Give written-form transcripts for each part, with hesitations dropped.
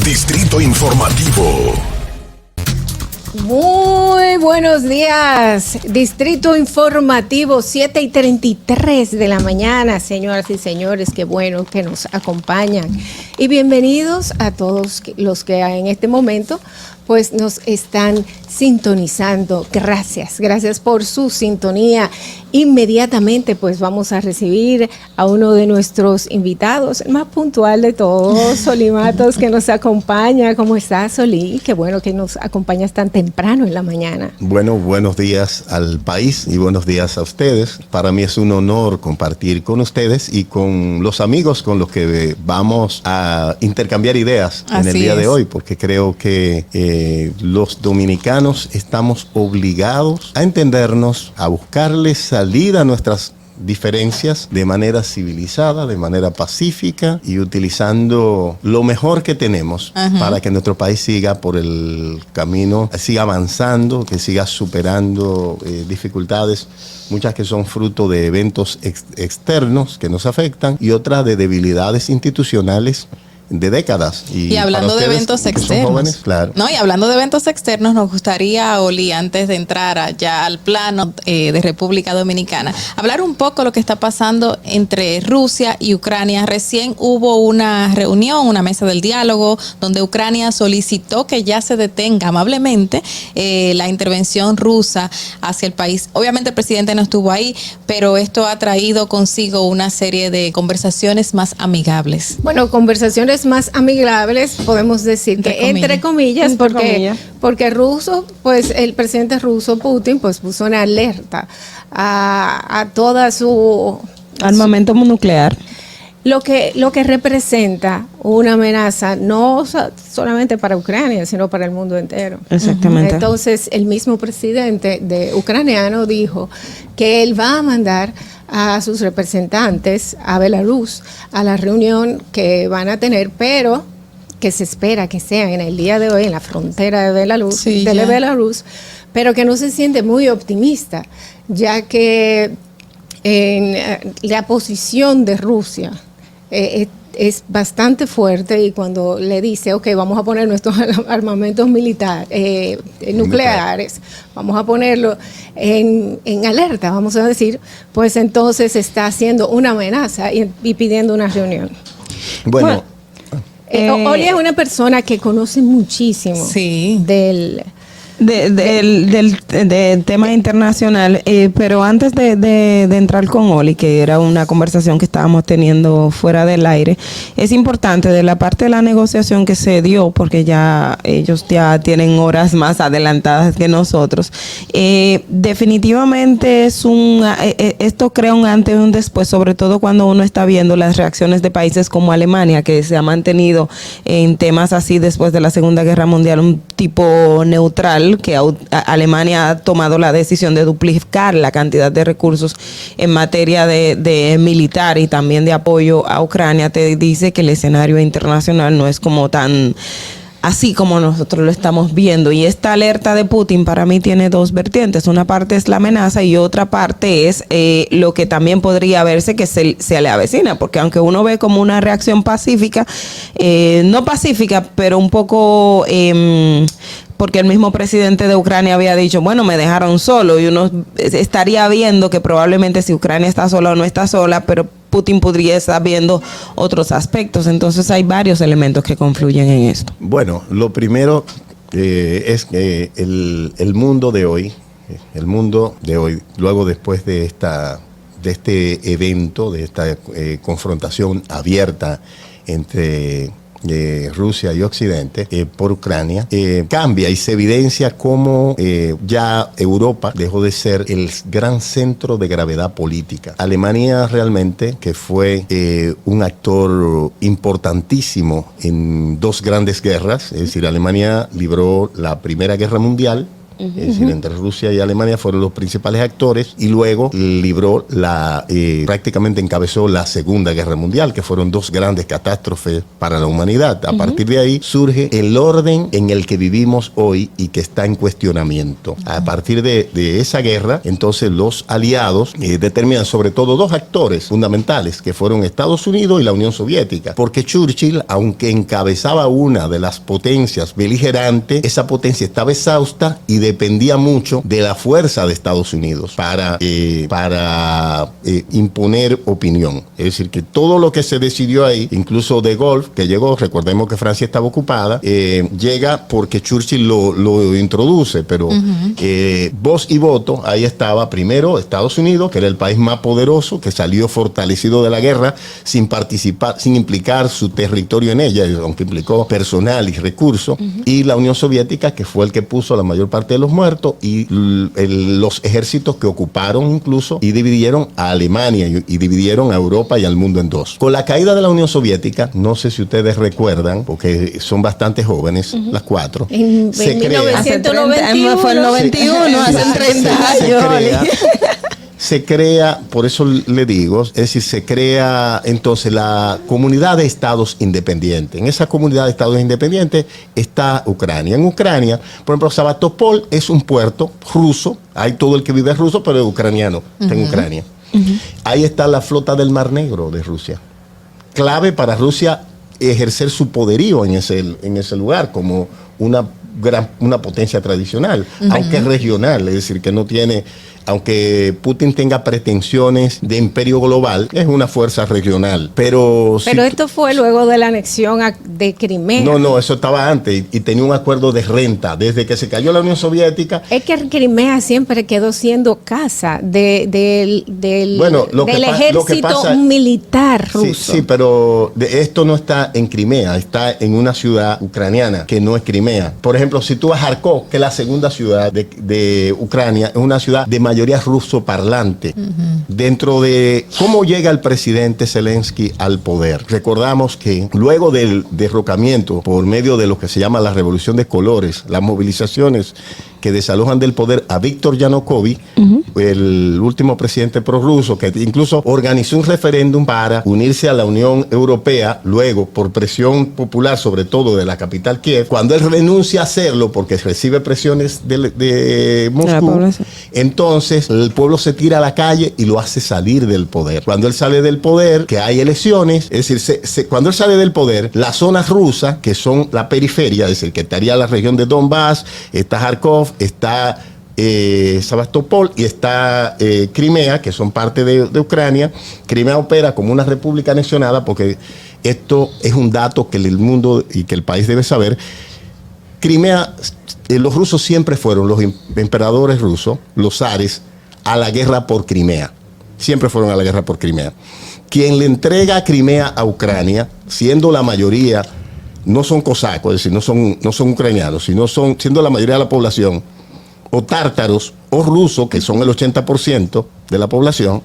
Distrito Informativo. Muy buenos días, Distrito Informativo, 7:33 de la mañana, señoras y señores, qué bueno que nos acompañan. Y bienvenidos a todos los que en este momento pues nos están sintonizando. Gracias por su sintonía. Inmediatamente pues vamos a recibir a uno de nuestros invitados, el más puntual de todos, Solí Matos, que nos acompaña. ¿Cómo estás, Solí? Qué bueno que nos acompañas tan temprano en la mañana. Bueno, buenos días al país y buenos días a ustedes. Para mí es un honor compartir con ustedes y con los amigos con los que vamos a intercambiar ideas en el día de hoy, porque creo que los dominicanos estamos obligados a entendernos, a buscarle salida a nuestras diferencias de manera civilizada, de manera pacífica y utilizando lo mejor que tenemos para que nuestro país siga por el camino, siga avanzando, que siga superando dificultades, muchas que son fruto de eventos externos que nos afectan y otras de debilidades institucionales de décadas. Y hablando de eventos externos, jóvenes, claro. No, y hablando de eventos externos, nos gustaría, Oli, antes de entrar ya al plano de República Dominicana, hablar un poco de lo que está pasando entre Rusia y Ucrania. Recién hubo una reunión, una mesa del diálogo, donde Ucrania solicitó que ya se detenga amablemente la intervención rusa hacia el país. Obviamente el presidente no estuvo ahí, pero esto ha traído consigo una serie de conversaciones más amigables. Bueno, conversaciones más amigables, podemos decir que entre comillas, porque pues el presidente ruso Putin pues puso una alerta a toda su armamento nuclear. Lo que representa una amenaza no solamente para Ucrania, sino para el mundo entero. Exactamente. Entonces, el mismo presidente ucraniano dijo que él va a mandar a sus representantes a Belarus a la reunión que van a tener, pero que se espera que sea en el día de hoy en la frontera de Belarus, pero que no se siente muy optimista, ya que en la posición de Rusia es bastante fuerte, y cuando le dice, ok, vamos a poner nuestros armamentos militares, nucleares, vamos a ponerlo en alerta, vamos a decir, pues entonces está haciendo una amenaza y pidiendo una reunión. Bueno, Oli es una persona que conoce muchísimo del tema internacional, pero antes de entrar con Oli, que era una conversación que estábamos teniendo fuera del aire, es importante de la parte de la negociación que se dio, porque ellos ya tienen horas más adelantadas que nosotros. Definitivamente esto crea un antes y un después, sobre todo cuando uno está viendo las reacciones de países como Alemania, que se ha mantenido en temas así después de la Segunda Guerra Mundial, un tipo neutral, que Alemania ha tomado la decisión de duplicar la cantidad de recursos en materia de militar y también de apoyo a Ucrania. Te dice que el escenario internacional no es como tan así como nosotros lo estamos viendo, y esta alerta de Putin para mí tiene dos vertientes. Una parte es la amenaza y otra parte es lo que también podría verse que se le avecina, porque aunque uno ve como una reacción pacífica, no pacífica, pero un poco porque el mismo presidente de Ucrania había dicho, bueno, me dejaron solo, y uno estaría viendo que probablemente si Ucrania está sola o no está sola, pero Putin podría estar viendo otros aspectos. Entonces hay varios elementos que confluyen en esto. Bueno, lo primero es que el mundo de hoy, luego después de este evento, de esta confrontación abierta entre Rusia y Occidente por Ucrania, cambia y se evidencia cómo ya Europa dejó de ser el gran centro de gravedad política. Alemania realmente, que fue un actor importantísimo en dos grandes guerras, es decir, Alemania libró la Primera Guerra Mundial Es decir, entre Rusia y Alemania fueron los principales actores, y luego libró prácticamente encabezó la Segunda Guerra Mundial, que fueron dos grandes catástrofes para la humanidad. A partir de ahí surge el orden en el que vivimos hoy y que está en cuestionamiento. A partir de esa guerra, entonces los aliados determinan sobre todo dos actores fundamentales, que fueron Estados Unidos y la Unión Soviética, porque Churchill, aunque encabezaba una de las potencias beligerantes, esa potencia estaba exhausta y dependía mucho de la fuerza de Estados Unidos para imponer opinión. Es decir, que todo lo que se decidió ahí, incluso De Gaulle, que llegó, recordemos que Francia estaba ocupada, llega porque Churchill lo introduce, pero voz y voto, ahí estaba primero Estados Unidos, que era el país más poderoso, que salió fortalecido de la guerra sin participar, sin implicar su territorio en ella, aunque implicó personal y recursos, y la Unión Soviética, que fue el que puso la mayor parte de los muertos, y los ejércitos que ocuparon incluso y dividieron a Alemania y dividieron a Europa y al mundo en dos. Con la caída de la Unión Soviética, no sé si ustedes recuerdan, porque son bastante jóvenes, las cuatro, en 1991 fue el 91, hace 30 años. Se crea, por eso le digo, es decir, se crea entonces la Comunidad de Estados Independientes. En esa Comunidad de Estados Independientes está Ucrania. En Ucrania, por ejemplo, Sebastopol es un puerto ruso. Hay todo el que vive ruso, pero es ucraniano, está en Ucrania. Ahí está la flota del Mar Negro de Rusia. Clave para Rusia ejercer su poderío en ese lugar como una potencia tradicional, aunque regional, es decir, que no tiene... Aunque Putin tenga pretensiones de imperio global, es una fuerza regional. Pero esto fue luego de la anexión de Crimea. No, eso estaba antes y tenía un acuerdo de renta. Desde que se cayó la Unión Soviética. Es que Crimea siempre quedó siendo casa del ejército militar ruso. Sí, pero esto no está en Crimea, está en una ciudad ucraniana que no es Crimea. Por ejemplo, si tú vas a Kharkov, que es la segunda ciudad de Ucrania, es una ciudad de mayoría ruso parlante. Dentro de cómo llega el presidente Zelensky al poder. Recordamos que luego del derrocamiento por medio de lo que se llama la revolución de colores, las movilizaciones que desalojan del poder a Víctor Yanukovych, el último presidente prorruso, que incluso organizó un referéndum para unirse a la Unión Europea, luego por presión popular, sobre todo de la capital Kiev. Cuando él renuncia a hacerlo porque recibe presiones de Moscú, entonces el pueblo se tira a la calle y lo hace salir del poder. Cuando él sale del poder, que hay elecciones, es decir, cuando él sale del poder, la zona rusa, que son la periferia, es decir, que estaría la región de Donbass, está Kharkov, está Sebastopol y está Crimea, que son parte de Ucrania. Crimea opera como una república anexionada, porque esto es un dato que el mundo y que el país debe saber. Crimea, los rusos siempre fueron, los emperadores rusos, los zares, a la guerra por Crimea. Siempre fueron a la guerra por Crimea. Quien le entrega Crimea a Ucrania, siendo la mayoría, no son cosacos, es decir, no son ucranianos, sino siendo la mayoría de la población, o tártaros, o rusos, que son el 80% de la población,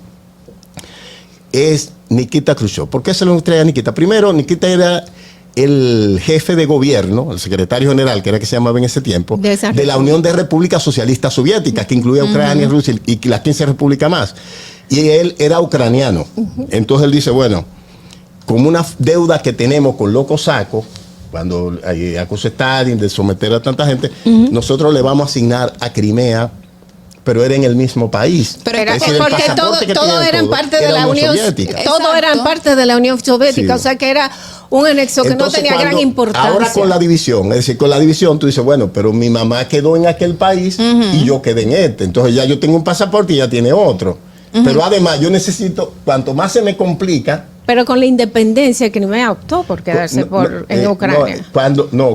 es Nikita Khrushchev. ¿Por qué se lo entrega a Nikita? Primero, Nikita era el jefe de gobierno, el secretario general, que era que se llamaba en ese tiempo, de la Unión de Repúblicas Socialistas Soviéticas, que incluía Ucrania, Rusia y las 15 repúblicas más. Y él era ucraniano. Entonces él dice, bueno, como una deuda que tenemos con los cosacos, cuando acusó Stalin de someter a tanta gente, nosotros le vamos a asignar a Crimea, pero era en el mismo país. Pero era porque todo eran parte de la Unión Soviética. Todo eran parte de la Unión Soviética, sí. O sea que era un anexo que entonces, no tenía gran importancia. Ahora con la división, es decir, con la división tú dices, bueno, pero mi mamá quedó en aquel país y yo quedé en este. Entonces ya yo tengo un pasaporte y ella tiene otro. Pero además yo necesito, cuanto más se me complica. Pero con la independencia Crimea optó por quedarse en Ucrania.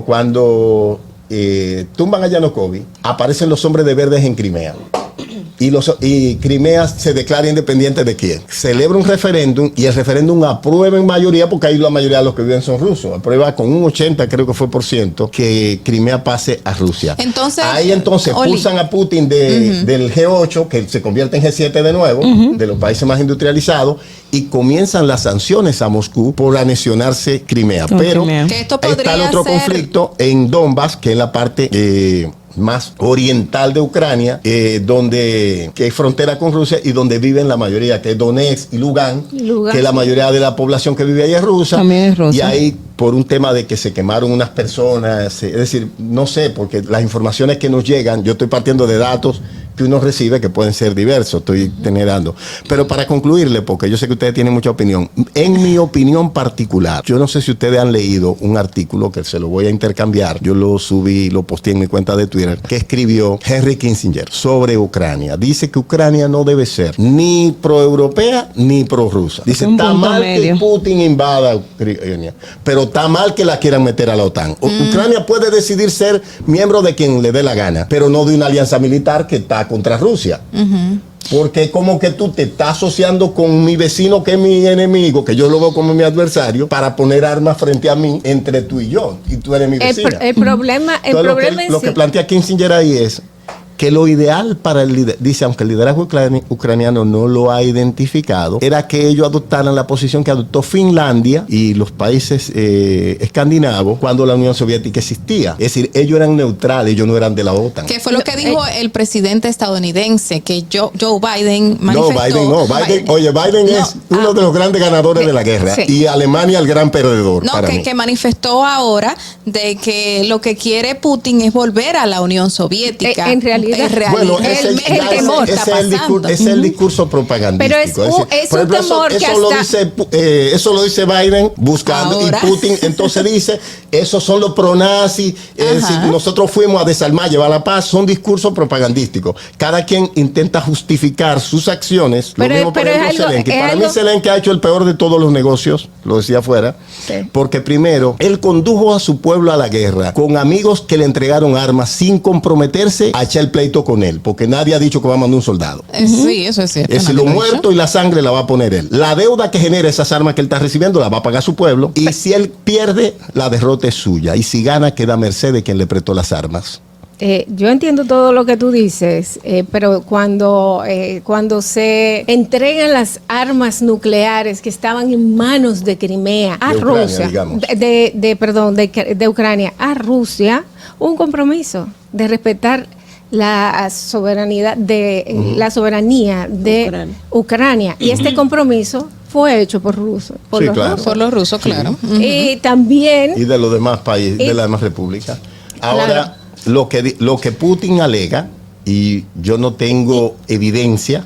Cuando tumban a Yanukovych, aparecen los hombres de verdes en Crimea. Y Crimea se declara independiente de Kiev. Celebra un referéndum y el referéndum aprueba en mayoría, porque ahí la mayoría de los que viven son rusos. Aprueba con un 80, creo que fue por ciento, que Crimea pase a Rusia. Entonces, ahí pulsan a Putin del G8, que se convierte en G7 de nuevo, de los países más industrializados, y comienzan las sanciones a Moscú por anexionarse Crimea. Pero está el otro conflicto en Donbass, que es la parte más oriental de Ucrania, donde que es frontera con Rusia y donde viven la mayoría, que es Donetsk y Lugansk, que la mayoría de la población que vive ahí es rusa. También es rusa. Y ahí, por un tema de que se quemaron unas personas, es decir, no sé, porque las informaciones que nos llegan, yo estoy partiendo de datos que uno recibe que pueden ser diversos, estoy generando. Pero para concluirle, porque yo sé que ustedes tienen mucha opinión, en mi opinión particular, yo no sé si ustedes han leído un artículo que se lo voy a intercambiar, yo lo subí, lo posteé en mi cuenta de Twitter, que escribió Henry Kissinger sobre Ucrania. Dice que Ucrania no debe ser ni pro-europea ni pro-rusa. Dice, está mal que Putin invada Ucrania, pero está mal que la quieran meter a la OTAN. Ucrania puede decidir ser miembro de quien le dé la gana, pero no de una alianza militar que está contra Rusia. Porque como que tú te estás asociando con mi vecino que es mi enemigo, que yo lo veo como mi adversario, para poner armas frente a mí entre tú y yo, y tú eres mi vecina. El problema lo que plantea Kissinger ahí es que lo ideal para el líder, dice, aunque el liderazgo ucraniano no lo ha identificado, era que ellos adoptaran la posición que adoptó Finlandia y los países escandinavos cuando la Unión Soviética existía. Es decir, ellos eran neutrales, ellos no eran de la OTAN. Que fue lo que dijo el presidente estadounidense, que Joe Biden manifestó. Biden es uno de los grandes ganadores de la guerra, sí, y Alemania el gran perdedor. No, para mí. Que manifestó ahora de que lo que quiere Putin es volver a la Unión Soviética. En realidad, bueno, ese es el discurso propagandístico. Pero es un temor que eso lo dice Biden buscando, ahora. Y Putin entonces dice, esos son los pronazis, nosotros fuimos a desarmar, llevar la paz, son discursos propagandísticos. Cada quien intenta justificar sus acciones. Lo mismo, por ejemplo, Zelensky. Para mí Zelensky ha hecho el peor de todos los negocios, lo decía afuera, sí, porque primero, él condujo a su pueblo a la guerra con amigos que le entregaron armas sin comprometerse a echar el pleito con él, porque nadie ha dicho que va a mandar un soldado. Sí, eso es cierto. Es decir, lo muerto y la sangre la va a poner él. La deuda que genera esas armas que él está recibiendo la va a pagar su pueblo, y si él pierde, la derrota es suya, y si gana, queda a merced de quien le prestó las armas. Yo entiendo todo lo que tú dices, pero cuando se entregan las armas nucleares que estaban en manos de Crimea a Rusia, de Ucrania a Rusia, un compromiso de respetar la soberanía de Ucrania. Y este compromiso fue hecho por rusos, por los rusos, claro. Y también y de los demás países, de las demás repúblicas. Ahora, claro, lo que Putin alega, y yo no tengo evidencia,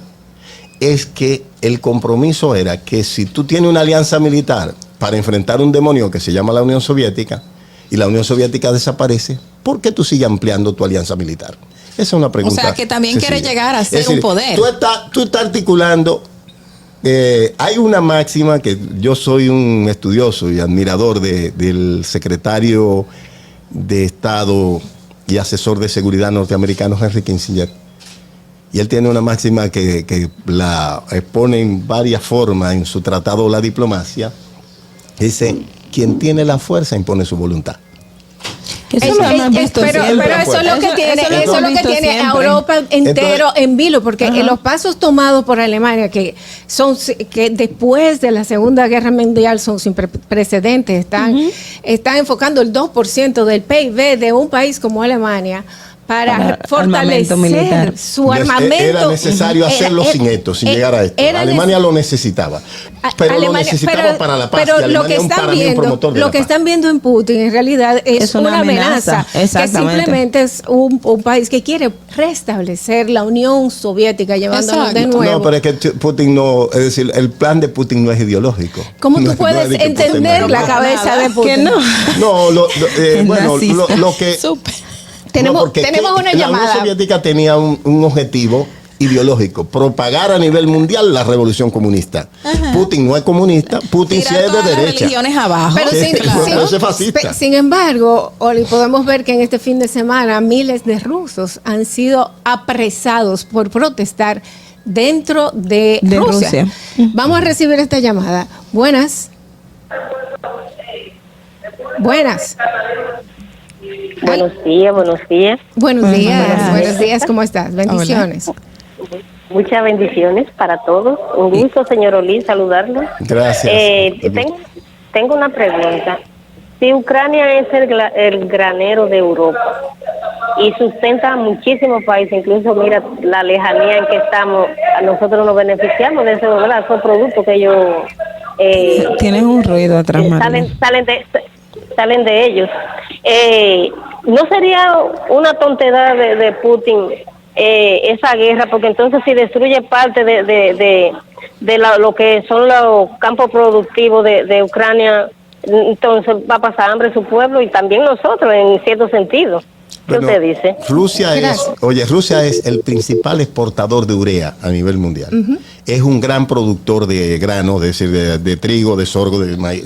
es que el compromiso era que si tú tienes una alianza militar para enfrentar un demonio que se llama la Unión Soviética, y la Unión Soviética desaparece, ¿por qué tú sigues ampliando tu alianza militar? Esa es una pregunta. O sea, que también quiere llegar a ser es decir, un poder. Tú estás articulando. Hay una máxima que yo soy un estudioso y admirador del secretario de Estado y asesor de seguridad norteamericano Henry Kissinger. Y él tiene una máxima que la expone en varias formas en su tratado La Diplomacia. Dice, quien tiene la fuerza impone su voluntad. Pero eso es lo que tiene a Europa entero en vilo, porque los pasos tomados por Alemania, que después de la Segunda Guerra Mundial son sin precedentes, están enfocando el 2% del PIB de un país como Alemania para fortalecer su armamento. Era necesario hacerlo sin llegar a esto. Alemania lo necesitaba. Pero lo necesitaba para la paz. Pero lo que están viendo en Putin en realidad es una amenaza. Que simplemente es un país que quiere restablecer la Unión Soviética, llevándonos de nuevo. No, pero es que Putin no, es decir, el plan de Putin no es ideológico. ¿Cómo tú puedes entender la cabeza de Putin? Que no. No, bueno, lo que... Tenemos una llamada. La Unión Soviética tenía un objetivo ideológico, propagar a nivel mundial la revolución comunista. Putin no es comunista, Putin sí es de derecha. Las religiones abajo. Pero es fascista. Sin embargo, Oli, podemos ver que en este fin de semana miles de rusos han sido apresados por protestar dentro de Rusia. Vamos a recibir esta llamada. Buenas. Buenos días. Buenos días, ¿cómo estás? Bendiciones. Hola. Muchas bendiciones para todos. Un gusto, señor Olí, saludarlo. Gracias. Tengo una pregunta. Si Ucrania es el granero de Europa, y sustenta a muchísimos países, incluso mira la lejanía en que estamos, a nosotros nos beneficiamos de esos productos que ellos Tienes un ruido atrás, María. salen de ellos. No sería una tontería de Putin esa guerra, porque entonces si destruye parte de lo que son los campos productivos de Ucrania, entonces va a pasar hambre su pueblo y también nosotros en cierto sentido. ¿Qué usted dice? Rusia es el principal exportador de urea a nivel mundial. Es un gran productor de grano, es decir, de trigo, de sorgo, de maíz,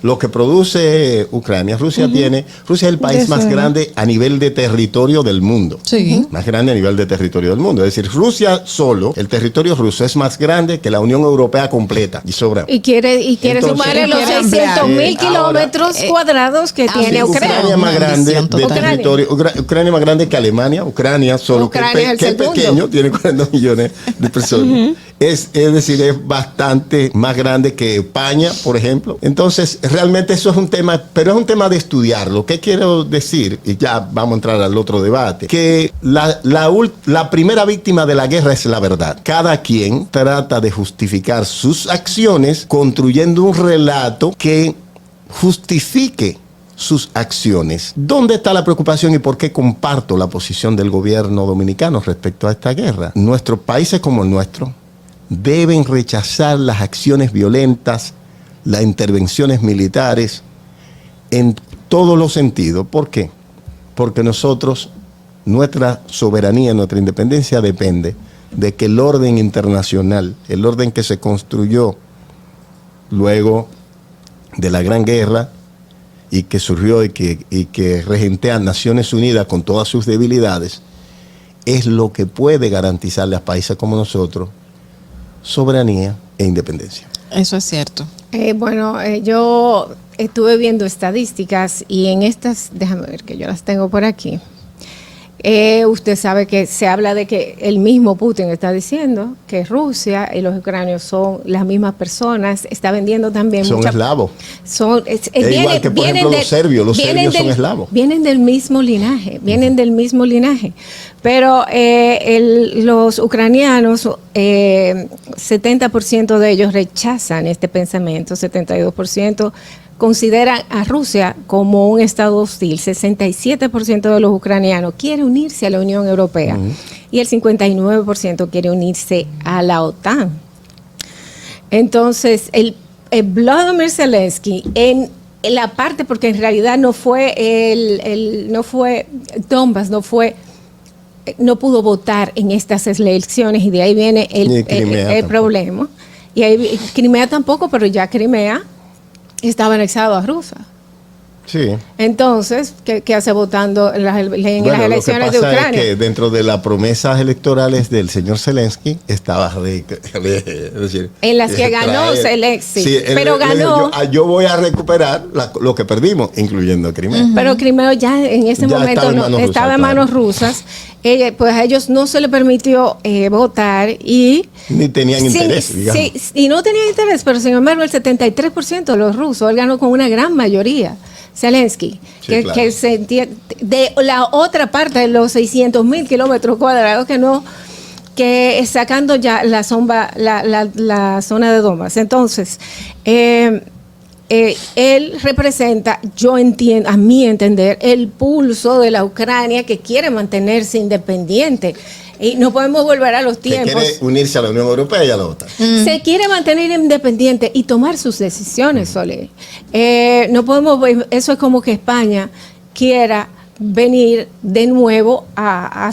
lo que produce Ucrania. Rusia es el país más grande a nivel de territorio del mundo. Sí. Más grande a nivel de territorio del mundo. Es decir, Rusia solo, el territorio ruso es más grande que la Unión Europea completa y sobra. Y quiere Entonces, sumarle los quiere 600.000 kilómetros cuadrados que tiene Ucrania más grande de territorio. Ucrania más grande que Alemania. Ucrania solo Ucrania que es pequeño, tiene 40 millones de personas. Es decir, es bastante más grande que España, por ejemplo. Entonces, realmente eso es un tema, pero es un tema de estudiarlo. ¿Qué quiero decir? Y ya vamos a entrar al otro debate. Que la primera víctima de la guerra es la verdad. Cada quien trata de justificar sus acciones construyendo un relato que justifique sus acciones. ¿Dónde está la preocupación y por qué comparto la posición del gobierno dominicano respecto a esta guerra? Nuestros países como el nuestro deben rechazar las acciones violentas, las intervenciones militares en todos los sentidos. ¿Por qué? Porque nuestra soberanía, nuestra independencia depende de que el orden internacional, el orden que se construyó luego de la Gran Guerra, y que surgió y que regentea Naciones Unidas con todas sus debilidades, es lo que puede garantizarle a países como nosotros soberanía e independencia. Eso es cierto. Yo estuve viendo estadísticas y en estas, déjame ver que yo las tengo por aquí. Usted sabe que se habla de que el mismo Putin está diciendo que Rusia y los ucranios son las mismas personas, está vendiendo también son eslavos. Igual que por ejemplo los serbios son eslavos. Vienen del mismo linaje, pero los ucranianos, 70% de ellos rechazan este pensamiento, 72% consideran a Rusia como un estado hostil. 67% de los ucranianos quiere unirse a la Unión Europea y el 59% quiere unirse a la OTAN. Entonces, el Volodymyr Zelensky en la parte, porque en realidad no fue Donbass, no pudo votar en estas elecciones y de ahí viene el problema. Y ahí, Crimea tampoco, pero ya Crimea estaba anexado a Rusia. Sí. Entonces, ¿qué hace votando en las elecciones de Ucrania? Lo que pasa es que dentro de las promesas electorales del señor Zelensky estaba en las que ganó Zelensky, pero ganó. Yo voy a recuperar lo que perdimos, incluyendo Crimea. Pero Crimea ya en ese momento estaba en manos rusas. Pues a ellos no se les permitió votar y ni tenían interés, digamos. Sí, y no tenían interés, pero sin embargo el 73% de los rusos, él ganó con una gran mayoría. Zelensky, claro. que se entiende, de la otra parte de los 600.000 kilómetros cuadrados que sacando ya la zona de Donbass. Entonces, él representa, yo entiendo, a mi entender, el pulso de la Ucrania que quiere mantenerse independiente. Y no podemos volver a los tiempos. Que quiere unirse a la Unión Europea y a la OTAN. Se quiere mantener independiente y tomar sus decisiones, Soler. No podemos, eso es como que España quiera venir de nuevo a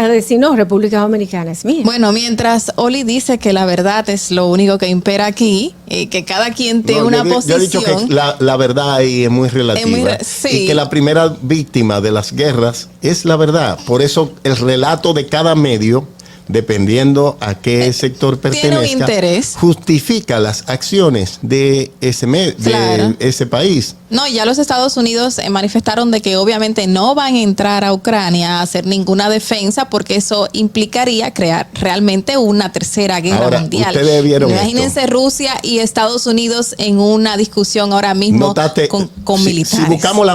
decir, no, República Dominicana es mía. Bueno, mientras Oli dice que la verdad es lo único que impera aquí, que cada quien tiene una posición. Yo he dicho que la verdad ahí es muy relativa. Sí. Y que la primera víctima de las guerras es la verdad. Por eso el relato de cada medio dependiendo a qué sector tiene un pertenezca, interés. justifica las acciones de Claro. de ese país. No, ya los Estados Unidos manifestaron de que obviamente no van a entrar a Ucrania a hacer ninguna defensa porque eso implicaría crear realmente una tercera guerra Ahora, mundial. ustedes vieron Imagínense esto. Rusia y Estados Unidos en una discusión ahora mismo Nótate, con militares. Si buscamos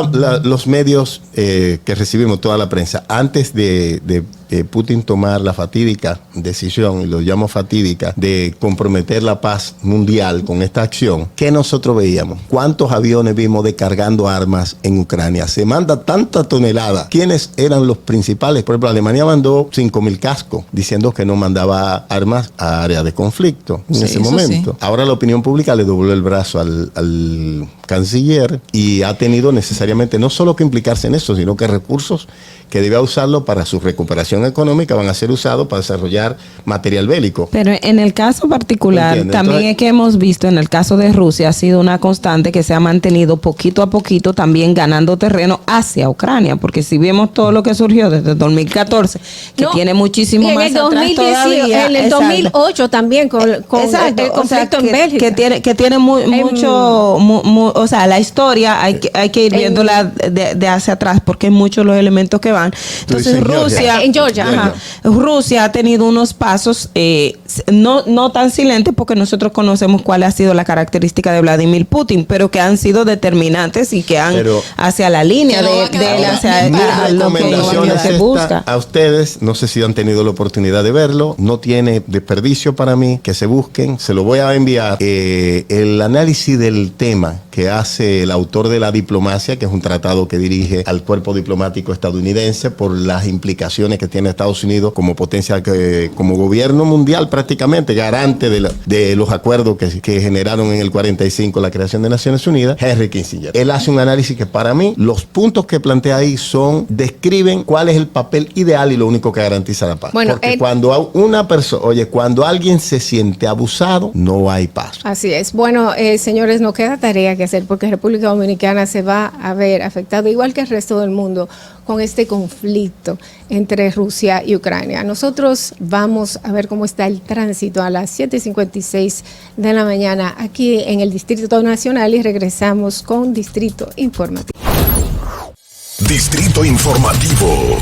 los medios que recibimos, toda la prensa, antes de Putin tomar la fatídica decisión, y lo llamo fatídica, de comprometer la paz mundial con esta acción, ¿qué nosotros veíamos? ¿Cuántos aviones vimos descargando armas en Ucrania? Se manda tanta tonelada. ¿Quiénes eran los principales? Por ejemplo, Alemania mandó 5.000 cascos diciendo que no mandaba armas a áreas de conflicto en Sí, ese eso momento. sí. Ahora la opinión pública le dobló el brazo al canciller y ha tenido necesariamente no solo que implicarse en eso, sino que recursos que debía usarlo para su recuperación económica van a ser usados para desarrollar material bélico. Pero en el caso particular, ¿Entiendes? también Entonces, es que hemos visto en el caso de Rusia, ha sido una constante que se ha mantenido poquito a poquito también ganando terreno hacia Ucrania, porque si vemos todo lo que surgió desde 2014, que No, tiene muchísimo y en más el atrás 2018, todavía. en el Exacto. 2008 también con Exacto, el o sea, conflicto en Bélgica. que tiene mucho, o sea, la historia hay que ir viéndola de hacia atrás porque hay muchos los elementos que van. Entonces dices Rusia, En Georgia, ajá, Rusia ha tenido unos pasos no tan silentes porque nosotros conocemos cuál ha sido la característica de Vladimir Putin, pero que han sido determinantes y que han Pero- hacia la línea Que no va a de quedar él, hacia Mi a lo recomendación es que busca. a ustedes, no sé si han tenido la oportunidad de verlo, no tiene desperdicio para mí, que se busquen, se lo voy a enviar, el análisis del tema que hace el autor de La Diplomacia, que es un tratado que dirige al cuerpo diplomático estadounidense por las implicaciones que tiene Estados Unidos como potencia, como gobierno mundial prácticamente, garante de los acuerdos que generaron en el 45 la creación de Naciones Unidas, Henry Kissinger. Él hace un análisis que para mí, los puntos que plantea ahí describen cuál es el papel ideal y lo único que garantiza la paz. Bueno, Porque cuando cuando alguien se siente abusado, no hay paz. Así es. Bueno, señores, nos queda tarea que hacer porque República Dominicana se va a ver afectada, igual que el resto del mundo, con este conflicto entre Rusia y Ucrania. Nosotros vamos a ver cómo está el tránsito a las 7:56 de la mañana aquí en el Distrito Nacional y regresamos con Distrito Informativo. Distrito Informativo.